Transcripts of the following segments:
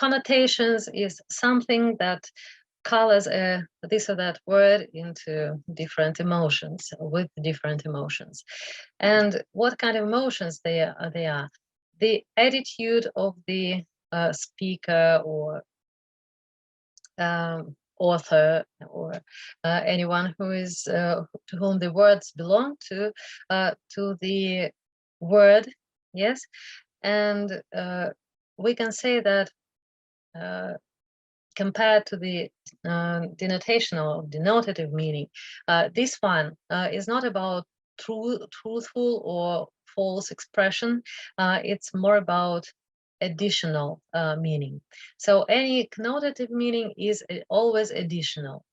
connotations is something that colors this or that word into different emotions, with different emotions. And what kind of emotions they are? The attitude of the speaker or author, or anyone who is to whom the words belong to the word, yes. And we can say that compared to the denotational, denotative meaning, this one is not about truthful or false expression. It's more about additional meaning. So any connotative meaning is always additional.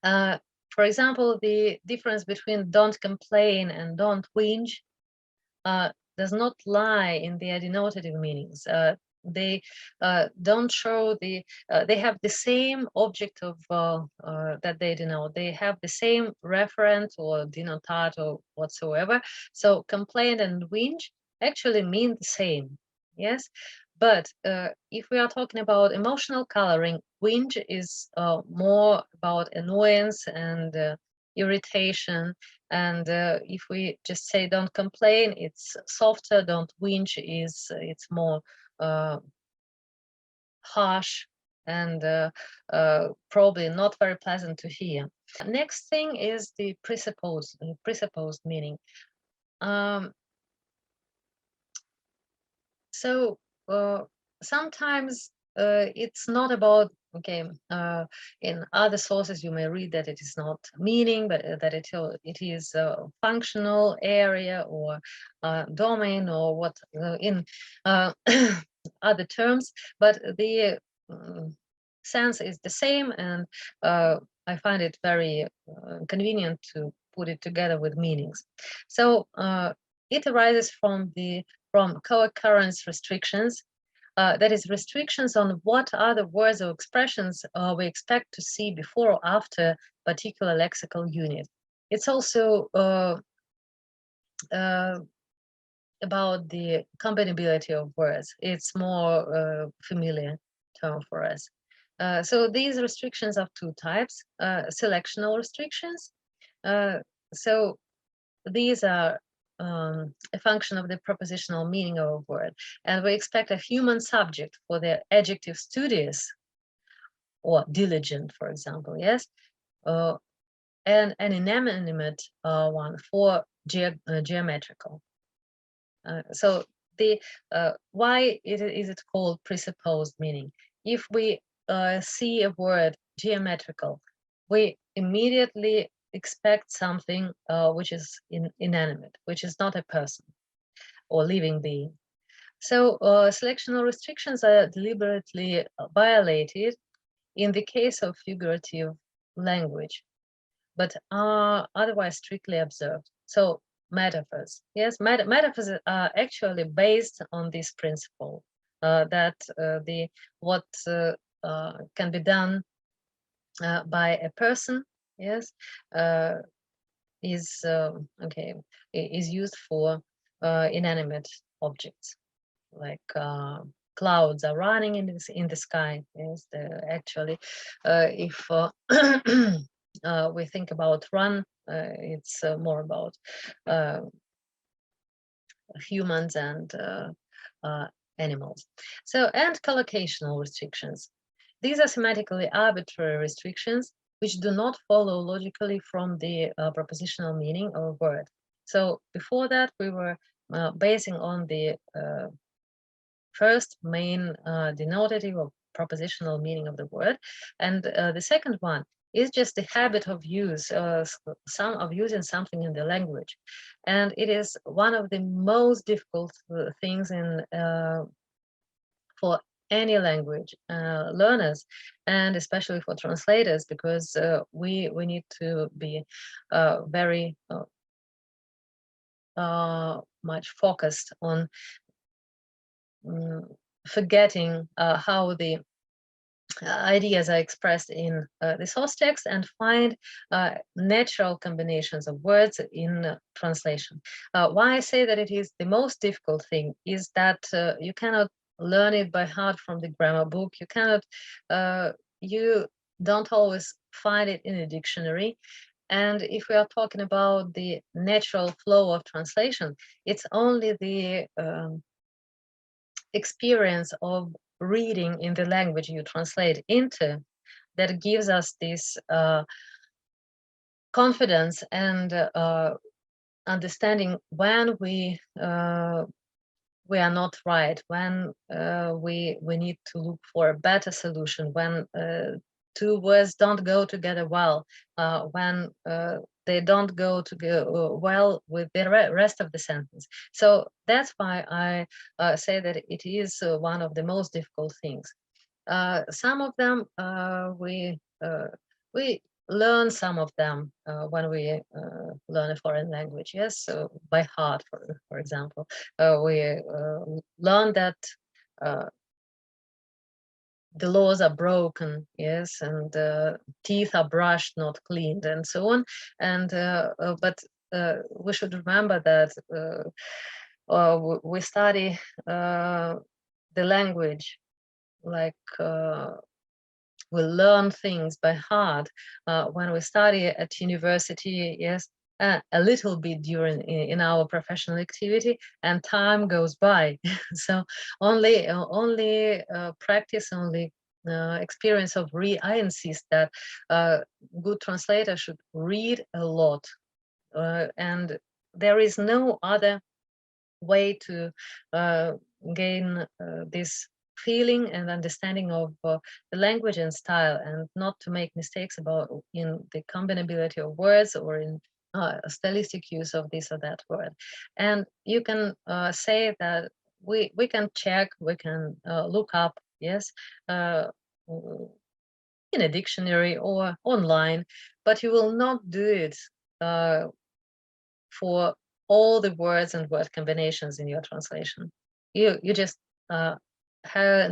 For example, the difference between don't complain and don't whinge does not lie in their denotative meanings. They don't show the, they have the same object of that they denote. They have the same referent or denotator whatsoever. So complain and whinge actually mean the same, yes? But if we are talking about emotional coloring, whinge is more about annoyance and irritation. And if we just say don't complain, it's softer. Don't whinge is it's more harsh and probably not very pleasant to hear. Next thing is the presupposed meaning. So sometimes it's not about, okay, in other sources you may read that it is not meaning, but that it is a functional area or domain or what in other terms, but the sense is the same, and I find it very convenient to put it together with meanings. So it arises from co-occurrence restrictions, that is, restrictions on what other words or expressions we expect to see before or after particular lexical unit. It's also about the combinability of words. It's more familiar term for us. So these restrictions of two types: selectional restrictions. So these are a function of the propositional meaning of a word, and we expect a human subject for the adjective studious or diligent, for example, yes, and an inanimate one for geometrical. So the why is it called presupposed meaning? If we see a word geometrical, we immediately expect something which is inanimate, which is not a person or living being. So selectional restrictions are deliberately violated in the case of figurative language, but are otherwise strictly observed. So metaphors, yes, metaphors are actually based on this principle that what can be done by a person, yes, is is used for inanimate objects, like clouds are running in the sky. Yes, actually, if we think about run, it's more about humans and animals. So, and collocational restrictions. These are semantically arbitrary restrictions which do not follow logically from the propositional meaning of a word. So before that, we were basing on the first main denotative or propositional meaning of the word, and the second one is just the habit of use, using something in the language, and it is one of the most difficult things in for any language learners, and especially for translators, because we need to be very much focused on forgetting how the ideas are expressed in the source text and find natural combinations of words in translation. Why I say that it is the most difficult thing is that you cannot learn it by heart from the grammar book. You cannot, you don't always find it in a dictionary. And if we are talking about the natural flow of translation, it's only the experience of reading in the language you translate into that gives us this confidence and understanding when we are not right, when we need to look for a better solution, when two words don't go together well, when they don't go well with the rest of the sentence. So that's why I say that it is one of the most difficult things. Some of them we learn some of them when we learn a foreign language. Yes, so by heart, for example, we learn that the laws are broken, yes, and teeth are brushed, not cleaned, and so on. And but we should remember that we study the language like we learn things by heart when we study at university, yes, a little bit during in our professional activity, and time goes by. So only practice, only experience of I insist that good translator should read a lot, and there is no other way to gain this feeling and understanding of the language and style, and not to make mistakes about in the combinability of words or in stylistic use of this or that word. And you can say that we can check, we can look up, yes, in a dictionary or online, but you will not do it for all the words and word combinations in your translation. You just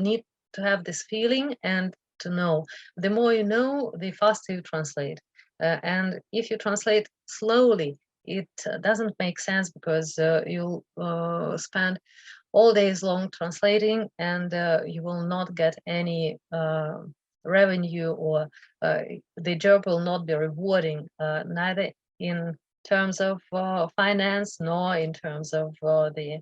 need to have this feeling and to know. The more you know, the faster you translate. And if you translate slowly, it doesn't make sense, because you'll spend all days long translating, and you will not get any revenue, or the job will not be rewarding, neither in terms of finance nor in terms of the